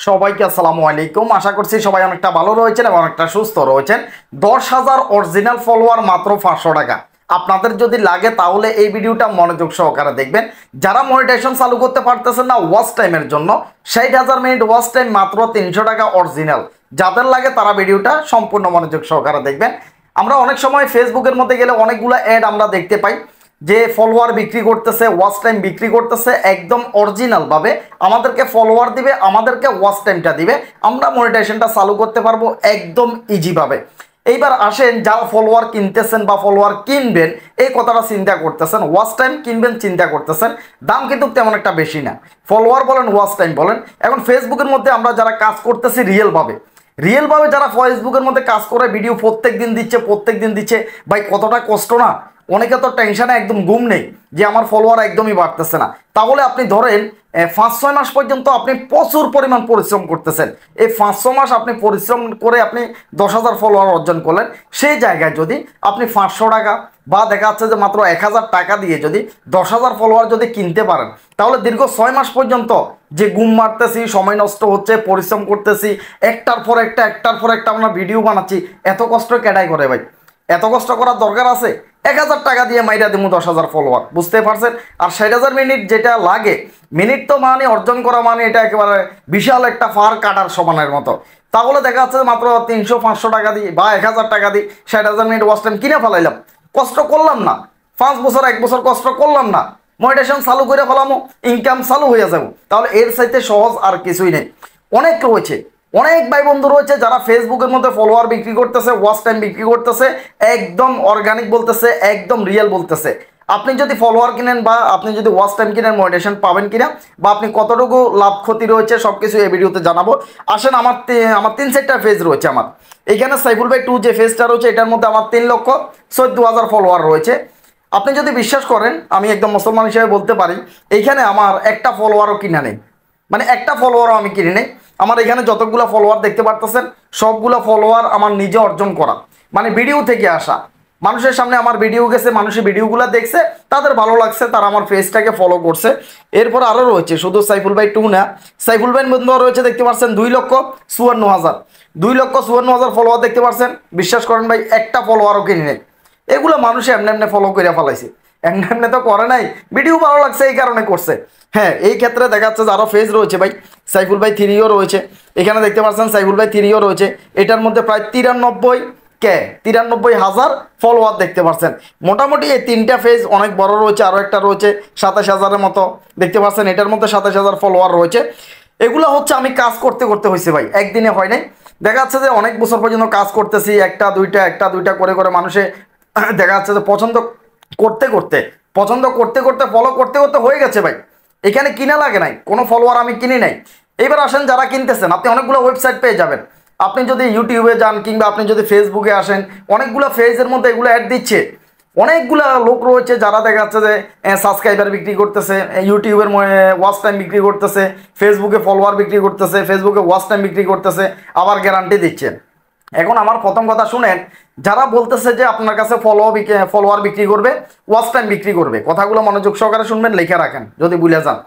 সবাইকে আসসালামু আলাইকুম। আশা করছি সবাই অনেকটা ভালো রয়েছেন এবং অনেকটা সুস্থ রয়েছেন। 10,000 অরিজিনাল ফলোয়ার মাত্র 500 টাকা। আপনাদের যদি লাগে তাহলে এই ভিডিওটা মনোযোগ সহকারে দেখবেন। যারা মনিটাইজেশন চালু করতে পারতেছেন না ওয়াচ টাইমের জন্য, 60,000 মিনিট ওয়াচ টাইম মাত্র 300 টাকা অরিজিনাল। যাদের লাগে তারা ভিডিওটা সম্পূর্ণ মনোযোগ সহকারে দেখবেন। আমরা অনেক সময় ফেসবুকের মধ্যে গেলে অনেকগুলো অ্যাড আমরা দেখতে পাই যে ফলোয়ার বিক্রি করতেছে, ওয়াচ টাইম বিক্রি করতেছে, একদম অরিজিনাল ভাবে আমাদেরকে ফলোয়ার দিবে, আমাদেরকে ওয়াচ টাইমটা দিবে, আমরা মনিটাইজেশনটা চালু করতে পারবো একদম ইজি ভাবে। এইবার আসেন, যারা ফলোয়ার কিনতেছেন বা ফলোয়ার কিনবেন এই কথাটা চিন্তা করতেছেন, ওয়াচ টাইম কিনবেন চিন্তা করতেছেন, দাম কিন্তু তেমন একটা বেশি না, ফলোয়ার বলেন ওয়াচ টাইম বলেন। এখন ফেসবুকের মধ্যে আমরা যারা কাজ করতেছি রিয়েলভাবে যারা ফেসবুকের মধ্যে কাজ করে ভিডিও প্রত্যেক দিন দিচ্ছে ভাই, কতটা কষ্ট না। অনেকে তো টেনশনে একদম ঘুম নেই যে আমার ফলোয়ার একদমই বাড়তেছে না। তাহলে আপনি ধরেন 5-6 মাস পর্যন্ত আপনি প্রচুর পরিমাণ পরিশ্রম করতেছেন। এই 5-6 মাস আপনি পরিশ্রম করে আপনি 10,000 ফলোয়ার অর্জন করলেন। সেই জায়গায় যদি আপনি 500 টাকা বা দেখা যাচ্ছে যে মাত্র 1,000 টাকা দিয়ে যদি 10,000 ফলোয়ার যদি কিনতে পারেন, তাহলে দীর্ঘ 6 মাস পর্যন্ত যে ঘুম মারতেছি, সময় নষ্ট হচ্ছে, পরিশ্রম করতেছি, একটার পর একটা আমরা ভিডিও বানাচ্ছি, এত কষ্ট কেডাই করে ভাই? এত কষ্ট করার দরকার আছে? 1,000 টাকা দিয়ে মাইরা দিমু 10,000 ফলোয়ার, বুঝতে পারছেন? আর 60,000 মিনিট যেটা লাগে, মিনিট তো মানে অর্জন করা মানে এটা একেবারে বিশাল একটা ফার কাটার সমানের মতো। তাহলে দেখা যাচ্ছে মাত্র 300-500 টাকা দিই বা 1,000 টাকা দিই 60,000 মিনিট ওয়াচ টাইম কিনে ফেলাইলাম। কষ্ট করলাম না, 5 বছর 1 বছর কষ্ট করলাম না, মনিটাইজেশন চালু করে ফেলামো, ইনকাম চালু হয়ে যাবো। তাহলে এর চাইতে সহজ আর কিছুই নেই। অনেক রয়েছে, অনেক ভাই বন্ধু রয়েছে যারা ফেসবুকের মধ্যে ফলোয়ার বিক্রি করতেছে, ওয়াচ টাইম বিক্রি করতেছে, একদম অর্গানিক বলতেছে, একদম রিয়েল বলতেছে। আপনি যদি ফলোয়ার কিনেন বা আপনি যদি ওয়াচ টাইম কিনেন, মনিটাইজেশন পাবেন কিনা বা আপনি কতটুকু লাভ ক্ষতি রয়েছে সবকিছু এই ভিডিওতে জানাবো। আসেন, আমার 3-4টা পেজ রয়েছে। আমার এখানে সাইফুল ভাই 2 যে পেজটা রয়েছে এটার মধ্যে আমার 3,14,000 ফলোয়ার রয়েছে। আপনি যদি বিশ্বাস করেন, আমি একদম মুসলমান হিসেবে বলতে পারি, এইখানে আমার একটা ফলোয়ারও কিনা নেই, মানে একটা ফলোয়ারও আমি কিনে নেই। আমার এখানে যতগুলো ফলোয়ার দেখতে পারতেছেন সবগুলো ফলোয়ার আমার নিজে অর্জন করা, মানে ভিডিও থেকে আসা। মানুষের সামনে আমার ভিডিও গেছে, মানুষের ভিডিওগুলো দেখছে, তাদের ভালো লাগছে, তারা আমার পেজটাকে ফলো করছে। এরপর আরও রয়েছে, শুধু সাইফুল ভাই 2 না, সাইফুল ভাই বন্ধু রয়েছে দেখতে পাচ্ছেন 2,54,000, 2,54,000 ফলোয়ার দেখতে পাচ্ছেন। বিশ্বাস করেন ভাই, একটা ফলোয়ারও কিনে নেই। এগুলো মানুষে এমনি এমনি ফলো করে ফেলাইছে, এমনি এমনি তো করে নাই, ভিডিও ভালো লাগছে এই কারণে করছে। হ্যাঁ, এই ক্ষেত্রে দেখা যাচ্ছে যে আরও পেজ রয়েছে ভাই, সাইফুল ভাই 3ও রয়েছে, এখানে দেখতে পাচ্ছেন সাইফুল ভাই 3ও রয়েছে। এটার মধ্যে প্রায় 93,000 ফলোয়ার দেখতে পাচ্ছেন। মোটামুটি এই 3টা পেজ অনেক বড় রয়েছে। আরও একটা রয়েছে 27,000-এর মতো দেখতে পাচ্ছেন, এটার মধ্যে 27,000 ফলোয়ার রয়েছে। এগুলো হচ্ছে আমি কাজ করতে করতে হয়েছে ভাই, একদিনে হয় নাই। দেখা যাচ্ছে যে অনেক বছর পর্যন্ত কাজ করতেছি, একটা দুইটা করে করে মানুষে দেখা যাচ্ছে যে পছন্দ করতে করতে ফলো করতে করতে হয়ে গেছে ভাই। এখানে কিনা লাগে নাই, কোনো ফলোয়ার আমি কিনি নাই। এইবার আসেন, যারা কিনতেছেন, আপনি অনেকগুলো ওয়েবসাইট পেয়ে যাবেন। আপনি যদি ইউটিউবে যান কিংবা আপনি যদি ফেসবুকে আসেন, অনেকগুলো পেজের মধ্যে এগুলো অ্যাড দিচ্ছে। অনেকগুলো লোক রয়েছে যারা দেখা যাচ্ছে যে সাবস্ক্রাইবার বিক্রি করতেছে, ইউটিউবের ওয়াচ টাইম বিক্রি করতেছে, ফেসবুকে ফলোয়ার বিক্রি করতেছে, ফেসবুকে ওয়াচ টাইম বিক্রি করতেছে, আবার গ্যারান্টি দিচ্ছে। এখন আমার প্রথম কথা শুনেন, যারা বলতেছে যে আপনার কাছে ফলোয়ার বিক্রি করবে, ওয়াচ টাইম বিক্রি করবে, কথাগুলো মনোযোগ সহকারে শুনবেন, লিখে রাখেন যদি ভুলে যান।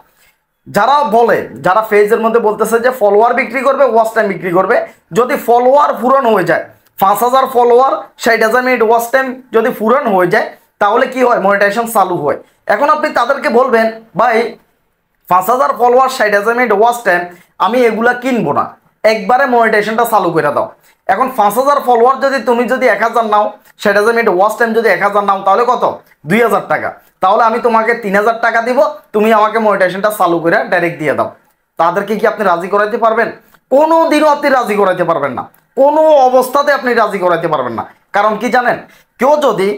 যারা বলে, যারা পেজের মধ্যে বলতেছে যে ফলোয়ার বিক্রি করবে, ওয়াচ টাইম বিক্রি করবে, যদি ফলোয়ার পূরণ হয়ে যায়, 5,000 ফলোয়ার 60,000 মিনিট ওয়াচ টাইম যদি পূরণ হয়ে যায়, তাহলে কি হয়? মনিটাইজেশন চালু হয়। এখন আপনি তাদেরকে বলবেন, ভাই 5,000 ফলোয়ার 60,000 মিনিট ওয়াচ টাইম, আমি এগুলা কিনবো না, একবারে মনিটাইজেশনটা চালু করে দাও। এখন 5,000 ফলোয়ার তুমি যদি 1,000 নাও, 60,000 মিনিট ওয়াচ টাইম যদি 1,000 নাও, তাহলে কত? 2,000 টাকা। তাহলে আমি তোমাকে 3,000 টাকা দিব, তুমি আমাকে মনিটাইজেশনটা চালু করে ডাইরেক্ট দিয়ে দাও। তাদেরকে কি আপনি রাজি করাইতে পারবেন? কোনো দিনও আপনি রাজি করাইতে পারবেন না, কোনো অবস্থাতে আপনি রাজি করাইতে পারবেন না। কারণ কি জানেন? কেউ যদি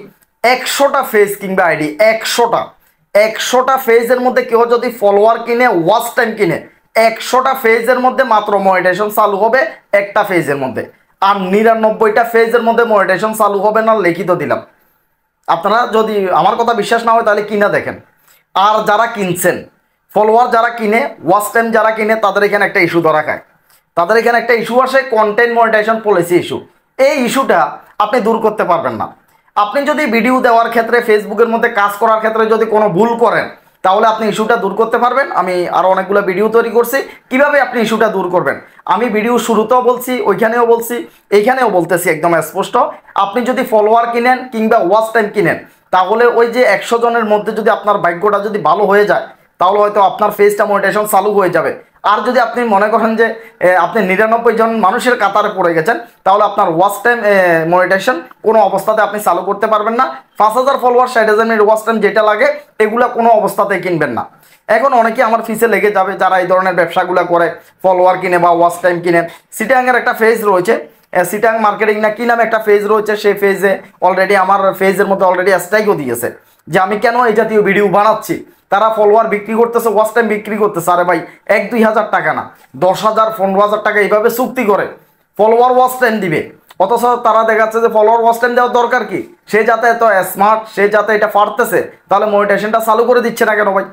100টা পেজ কিংবা আইডি, 100টা পেজের মধ্যে কেউ যদি ফলোয়ার কিনে, ওয়াচ টাইম কিনে, 100টা পেজের মধ্যে মাত্র মনিটাইজেশন চালু হবে একটা পেজের মধ্যে, আর 99টা পেজের মধ্যে মনিটাইজেশন চালু হবে না, লিখিত দিলাম। আপনারা যদি আমার কথা বিশ্বাস না হয় তাহলে কিনা দেখেন। আর যারা কিনছেন, ফলোয়ার যারা কিনে, ওয়াচ টাইম যারা কিনে, তাদের এখানে একটা ইস্যু ধরা খায়। তাদের এখানে একটা ইস্যু আসে, কন্টেন্ট মনিটাইজেশন পলিসি ইস্যু। এই ইস্যুটা আপনি দূর করতে পারবেন না। আপনি যদি ভিডিও দেওয়ার ক্ষেত্রে, ফেসবুকের মধ্যে কাজ করার ক্ষেত্রে যদি কোনো ভুল করেন, তাহলে আপনি ইস্যুটা দূর করতে পারবেন। আমি আরও অনেকগুলো ভিডিও তৈরি করছি কিভাবে আপনি ইস্যুটা দূর করবেন। আমি ভিডিও শুরুতেও বলছি, ওইখানেও বলছি, এইখানেও বলতেছি একদম স্পষ্ট। আপনি যদি ফলোয়ার কিনেন কিংবা ওয়াচ টাইম কিনেন, তাহলে ওই যে 100 জনের মধ্যে যদি আপনার ভাগ্যটা যদি ভালো হয়ে যায়, তাহলে হয়তো আপনার ফেসটা মনিটাইজেশন চালু হয়ে যাবে। আর যদি আপনি মনে করেন যে আপনি 99 জন মানুষের কাতারে পড়ে গেছেন, তাহলে আপনার ওয়াচ টাইম মনিটাইজেশন কোনো অবস্থাতে আপনি চালু করতে পারবেন না। 5000 ফলোয়ার 60,000 মিনিট ওয়াচ টাইম যেটা লাগে এগুলো কোনো অবস্থাতে কিনবেন না। এখন অনেকে আমার ফিসে লেগে যাবে যারা এই ধরনের ব্যবসাগুলো করে, ফলোয়ার কিনে বা ওয়াচ টাইম কিনে। সিটাংয়ের একটা ফেজ রয়েছে, সিটাং মার্কেটিং না কি নামে একটা ফেজ রয়েছে, সেই ফেজে অলরেডি আমার ফেজের মধ্যে অলরেডি স্ট্রাইকও দিয়েছে যে আমি কেন এই জাতীয় ভিডিও বানাচ্ছি। তারা ফলোয়ার বিক্রি করতেছে, ওয়াচ টাইম বিক্রি করতেছে। আরে ভাই 1-2 হাজার টাকা না, 10,000 15,000 টাকা এইভাবে চুক্তি করে ফলোয়ার ওয়াচ টাইম দিবে। অথচ তারা দেখাচ্ছে যে ফলোয়ার ওয়াচ টাইম দেওয়ার দরকার কি, সে যাতে এত স্মার্ট, সে যাতে এটা পারতেছে, তাহলে মনিটাইজেশনটা চালু করে দিচ্ছে না কেন ভাই?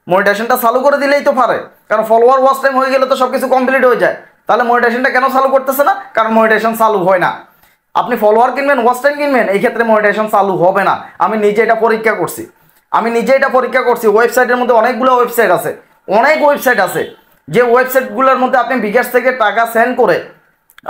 মনিটাইজেশনটা চালু করে দিলেই তো পারে, কারণ ফলোয়ার ওয়াচ টাইম হয়ে গেলে তো সব কিছু কমপ্লিট হয়ে যায়। তাহলে মনিটাইজেশনটা কেন চালু করতেছে না? কারণ মনিটাইজেশন চালু হয় না। আপনি ফলোয়ার কিনবেন, ওয়াচ টাইম কিনবেন, এই ক্ষেত্রে মনিটাইজেশন চালু হবে না। আমি নিজে এটা পরীক্ষা করছি, ওয়েবসাইটের মধ্যে অনেকগুলো ওয়েবসাইট আছে, অনেক ওয়েবসাইট আছে, যে ওয়েবসাইটগুলোর মধ্যে আপনি বিকাশ থেকে টাকা সেন্ড করে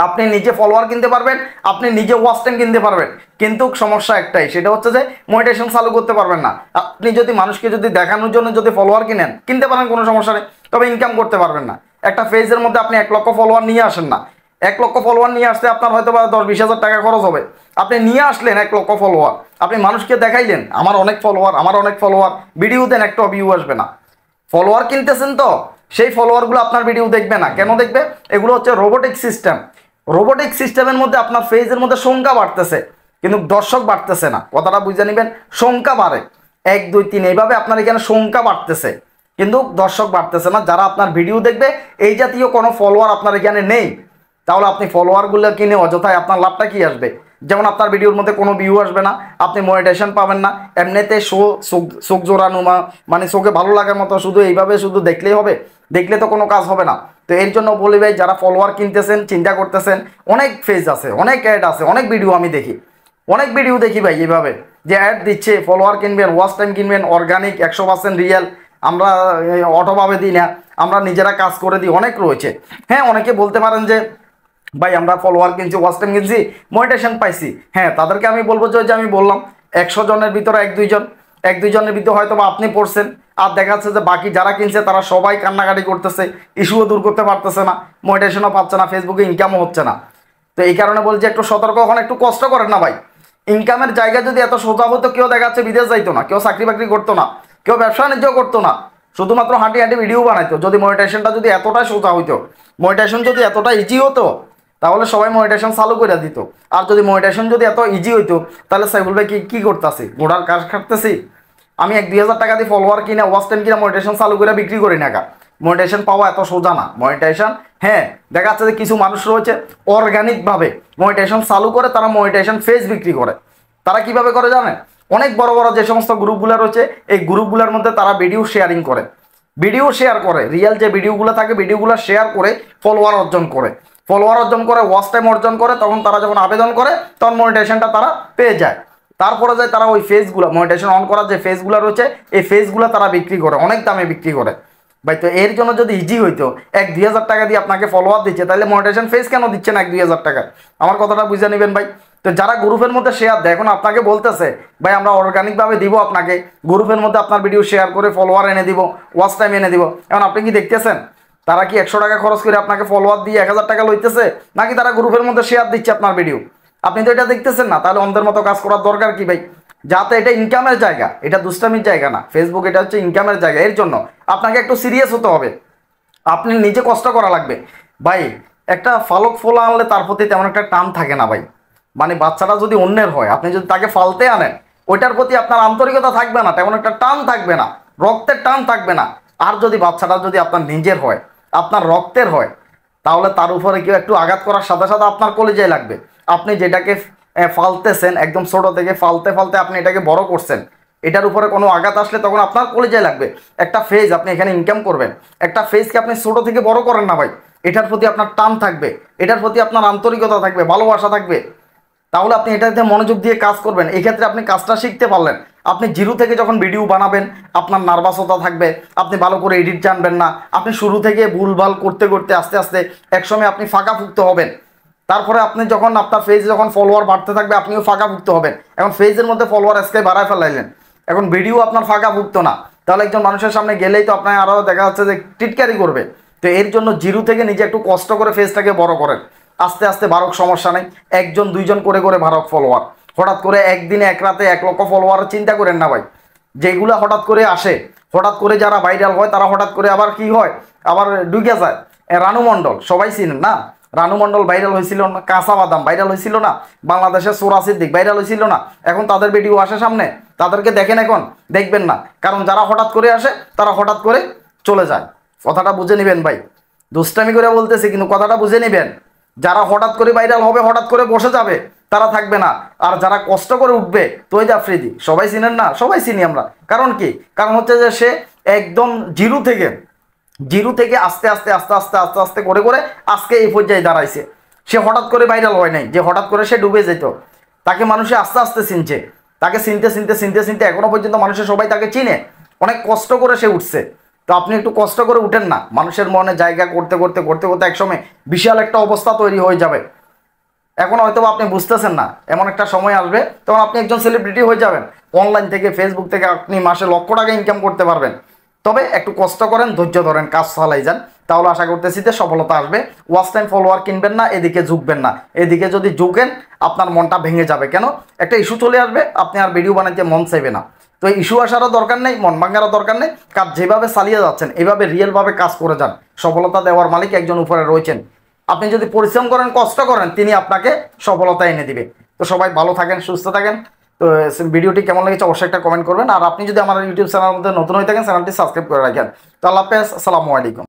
আপনি নিজে ফলোয়ার কিনতে পারবেন, আপনি নিজে ওয়াচ টাইম কিনতে পারবেন। কিন্তু সমস্যা একটাই, সেটা হচ্ছে যে মনিটাইজেশন চালু করতে পারবেন না। আপনি যদি মানুষকে যদি দেখানোর জন্য যদি ফলোয়ার কিনতে পারেন কোনো সমস্যা নেই, তবে ইনকাম করতে পারবেন না। একটা পেজের মধ্যে আপনি 1 লক্ষ ফলোয়ার নিয়ে আসেন না, 1 লক্ষ ফলোয়ার নিয়ে আসতে আপনার হয়তো বা 10-20 হাজার টাকা খরচ হবে। আপনি নিয়ে আসলেন 1 লক্ষ ফলোয়ার, আপনি মানুষকে দেখাইলেন আমার অনেক ফলোয়ার, ভিডিও দেন, একটা ভিউ আসবে না। ফলোয়ার কিনতেছেন তো, সেই ফলোয়ারগুলো আপনার ভিডিও দেখবে না। কেন দেখবে? এগুলো হচ্ছে রোবোটিক সিস্টেম। রোবোটিক সিস্টেমের মধ্যে আপনার ফেজের মধ্যে সংখ্যা বাড়তেছে, কিন্তু দর্শক বাড়তেছে না। কথাটা বুঝে নেবেন, সংখ্যা বাড়ে 1 2 3 এইভাবে আপনার এখানে সংখ্যা বাড়তেছে, কিন্তু দর্শক বাড়তেছে না। যারা আপনার ভিডিও দেখবে, এই জাতীয় কোনো ফলোয়ার আপনার এখানে নেই, তাহলে আপনি ফলোয়ারগুলো কিনে অযথায় আপনার লাভটা কি আসবে? যেমন আপনার ভিডিওর মধ্যে কোনো ভিউ আসবে না, আপনি মনিটাইজেশন পাবেন না, এমনিতে চোখ জোড়ানো মানে চোখে ভালো লাগার মতো শুধু এইভাবে শুধু দেখলেই হবে? দেখলে তো কোনো কাজ হবে না। তো এর জন্য বলি ভাই, যারা ফলোয়ার কিনতেছেন, চিন্তা করতেছেন, অনেক ফেজ আছে, অনেক অ্যাড আছে, অনেক ভিডিও আমি দেখি, ভাই এইভাবে যে অ্যাড দিচ্ছে, ফলোয়ার কিনবেন, ওয়াচ টাইম কিনবেন, অর্গানিক 100% রিয়েল, আমরা অটোভাবে দিই না, আমরা নিজেরা কাজ করে দিই, অনেক রয়েছে। হ্যাঁ, অনেকে বলতে পারেন যে ভাই আমরা ফলোয়ার কিনছি, ওয়াচ টাইম কিনছি, মনিটাইজেশন পাইছি। হ্যাঁ, তাদেরকে আমি বলবো যে আমি বললাম 100 জনের ভিতরে 1-2 জনের ভিতরে হয়তো বা আপনি পড়ছেন, আর দেখা যাচ্ছে যে বাকি যারা কিনছে তারা সবাই কান্নাকাটি করতেছে, ইস্যুও দূর করতে পারতেছে না, মনিটাইজেশনও পাচ্ছে না, ফেসবুকে ইনকামও হচ্ছে না। তো এই কারণে বলছি একটু সতর্ক হন, একটু কষ্ট করেন না ভাই। ইনকামের জায়গা যদি এত সোজা হতো, কেউ দেখা যাচ্ছে বিদেশ যাইতো না, কেউ চাকরি বাকরি করতো না, কেউ ব্যবসা বাণিজ্য করতো না, শুধুমাত্র হাঁটি ভিডিও বানাইতো। যদি মনিটাইজেশনটা যদি এতটাই সোজা হইতো, মনিটাইজেশন যদি এতটা ইজি হতো, তাহলে সবাই মনিটাইজেশন চালু করে দিত। আর যদি মনিটাইজেশন যদি এত ইজি হইতো, তাহলে সাইফুল ভাই কি করতেছি? ঘোড়ার কাজ খাটতেছি? আমি 1-2 হাজার টাকা দিয়ে ফলোয়ার কিনা, ওয়াচ টাইম কিনা, মনিটাইজেশন চালু করে বিক্রি করি না। মনিটাইজেশন পাওয়া এত সোজা না। মনিটাইজেশন, হ্যাঁ, দেখা যাচ্ছে যে কিছু মানুষ রয়েছে অর্গানিকভাবে মনিটাইজেশন চালু করে, তারা মনিটাইজেশন ফেজ বিক্রি করে। তারা কিভাবে করে জানেন? অনেক বড় বড় যে সমস্ত গ্রুপগুলো রয়েছে, এই গ্রুপগুলোর মধ্যে তারা ভিডিও শেয়ারিং করে, রিয়েল যে ভিডিওগুলো থাকে, ভিডিওগুলো শেয়ার করে ফলোয়ার অর্জন করে, ওয়াচ টাইম অর্জন করে। তখন তারা যখন আবেদন করে, তখন মনিটাইজেশনটা তারা পেয়ে যায়। তারপরে যায় তারা ওই ফেজগুলো, মনিটাইজেশন অন করার যে ফেজগুলো রয়েছে, এই ফেজগুলো তারা বিক্রি করে, অনেক দামে বিক্রি করে ভাই। তো এর জন্য যদি ইজি হইতো, 1-2 হাজার টাকা দিয়ে আপনাকে ফলোয়ার দিচ্ছে, তাহলে মনিটাইজেশন ফেজ কেন দিচ্ছে না 1-2 হাজার টাকা? আমার কথাটা বুঝে নেবেন ভাই। তো যারা গ্রুপের মধ্যে শেয়ার দেয়, এখন আপনাকে বলতেছে ভাই আমরা অর্গানিকভাবে দিব আপনাকে, গ্রুপের মধ্যে আপনার ভিডিও শেয়ার করে ফলোয়ার এনে দিব, ওয়াচ টাইম এনে দিব। এখন আপনি কি দেখতেছেন তারা কি 100 টাকা খরচ করে আপনাকে ফলোয়ার দিয়ে 1000 টাকা লইতেছে, নাকি তারা গ্রুপের মধ্যে শেয়ার দিচ্ছে আপনার ভিডিও? আপনি তো এটা দেখতেছেন না, তাহলে অন্ধের মতো কাজ করার দরকার কি ভাই? যাতে এটা ইনকামের জায়গা, এটা দুষ্টামির জায়গা না। ফেসবুক এটা হচ্ছে ইনকামের জায়গা। এর জন্য আপনাকে একটু সিরিয়াস হতে হবে, আপনি নিজে কষ্ট করা লাগবে ভাই। একটা ফালক ফোলা আনলে তার প্রতি তেমন একটা টান থাকে না ভাই। মানে বাচ্চাটা যদি অন্যের হয়, আপনি যদি তাকে ফালতে আনেন, ওইটার প্রতি আপনার আন্তরিকতা থাকবে না, তেমন একটা টান থাকবে না, রক্তের টান থাকবে না। আর যদি বাচ্চাটা যদি আপনার নিজের হয়, আপনার রক্তের হয়, তাহলে তার উপরে কেউ একটু আঘাত করার সাথে সাথে আপনার কলিজায় লাগবে। আপনি যেটাকে ফালতেছেন, একদম ছোট থেকে ফালতে আপনি এটাকে বড় করছেন, এটার উপরে কোনো আঘাত আসলে তখন আপনার কলিজায় লাগবে। একটা ফেজ আপনি এখানে ইনকাম করবেন, একটা ফেজকে আপনি ছোট থেকে বড় করেন না ভাই। এটার প্রতি আপনার টান থাকবে, এটার প্রতি আপনার আন্তরিকতা থাকবে, ভালোবাসা থাকবে, তাহলে আপনি এটাতে মনোযোগ দিয়ে কাজ করবেন। এই ক্ষেত্রে আপনি কাজটা শিখতে পারলেন, আপনি জিরো থেকে যখন ভিডিও বানাবেন আপনার নার্ভাসতা থাকবে, আপনি ভালো করে এডিট জানবেন না, আপনি শুরু থেকে ভুলভাল করতে করতে আস্তে আস্তে একসময় আপনি ফাঁকাফুক্ত হবেন। তারপরে আপনি যখন আপনার পেজে যখন ফলোয়ার বাড়তে থাকবে আপনিও ফাঁকাফুক্ত হবেন। এখন পেজের মধ্যে ফলোয়ার আজকে বাড়ায় ফেলাইলেন, এখন ভিডিও আপনার ফাঁকাফুক্ত না, তাহলে একজন মানুষের সামনে গেলেই তো আপনার আরও দেখা যাচ্ছে যে টিটকারি করবে। তো এর জন্য জিরো থেকে নিজে একটু কষ্ট করে পেজটাকে বড় করেন, আস্তে আস্তে বাড়ক, সমস্যা নেই। একজন দুইজন করে করে বাড়ক ফলোয়ার। হঠাৎ করে একদিনে এক রাতে 1 লক্ষ ফলোয়ার চিন্তা করেন না ভাই। যেগুলা হঠাৎ করে আসে, হঠাৎ করে যারা ভাইরাল হয় তারা হঠাৎ করে আবার কি হয়, আবার ঢুকে যায়। রানু মণ্ডল সবাই চিনেন না, রানু মণ্ডল ভাইরাল হয়েছিল না, কাঁচা বাদাম ভাইরাল হয়েছিল না, বাংলাদেশের সোরা সিদ্দিক ভাইরাল হয়েছিল না, এখন তাদের ভিডিও আসে সামনে, তাদেরকে দেখেন, এখন দেখবেন না। কারণ যারা হঠাৎ করে আসে তারা হঠাৎ করে চলে যায়। কথাটা বুঝে নেবেন ভাই, দুষ্টামি করে বলতেছি কিন্তু কথাটা বুঝে নেবেন। যারা হঠাৎ করে ভাইরাল হবে, হঠাৎ করে বসে যাবে, তারা থাকবে না। আর যারা কষ্ট করে উঠবে, তৈরি আফ্রিদি সবাই চিনেন না, সবাই চিনি আমরা। কারণ কি, কারণ হচ্ছে যে সে একদম জিরো থেকে আস্তে আস্তে আস্তে আস্তে আস্তে আস্তে করে করে আজকে এই পর্যায়ে দাঁড়াইছে। সে হঠাৎ করে ভাইরাল হয় নাই যে হঠাৎ করে সে ডুবে যেত, তাকে মানুষে আস্তে আস্তে চিনছে, তাকে চিনতে চিনতে চিনতে চিনতে এখনো পর্যন্ত মানুষের সবাই তাকে চিনে। অনেক কষ্ট করে সে উঠছে। তো আপনি একটু কষ্ট করে উঠেন না, মানুষের মনে জায়গা করতে করতে করতে করতে একসময় বিশাল একটা অবস্থা তৈরি হয়ে যাবে। এখন হয়তো আপনি বুঝতেছেন না, এমন একটা সময় আসবে তখন আপনি একজন সেলিব্রিটি হয়ে যাবেন। অনলাইন থেকে, ফেসবুক থেকে আপনি মাসে লক্ষ টাকা ইনকাম করতে পারবেন। তবে একটু কষ্ট করেন, ধৈর্য ধরেন, কাজ চালাই যান, তাহলে আশা করতেছি যে সফলতা আসবে। ওয়াচ টাইম ফলোয়ার কিনবেন না, এদিকে ঝুঁকবেন না। এদিকে যদি ঝুঁকেন আপনার মনটা ভেঙে যাবে। কেন, একটা ইস্যু চলে আসবে, আপনি আর ভিডিও বানাইতে মন চাইবে না। তো এই ইস্যু আসারও দরকার নেই, মন ভাঙারও দরকার নেই। কাজ যেভাবে চালিয়ে যাচ্ছেন এভাবে রিয়েলভাবে কাজ করে যান। সফলতা দেওয়ার মালিক একজন উপরে রয়েছেন। আপনি যদি পরিশ্রম করেন, কষ্ট করেন, তিনি আপনাকে সফলতা এনে দিবে। তো সবাই ভালো থাকেন, সুস্থ থাকেন। তো ভিডিওটি কেমন লেগেছে অবশ্যই একটা কমেন্ট করবেন। আর আপনি যদি আমার ইউটিউব চ্যানেলের মধ্যে নতুন হয়ে থাকেন, চ্যানেলটি সাবস্ক্রাইব করে রাখেন। তো আল্লাহ হাফেজ, আসসালামু আলাইকুম।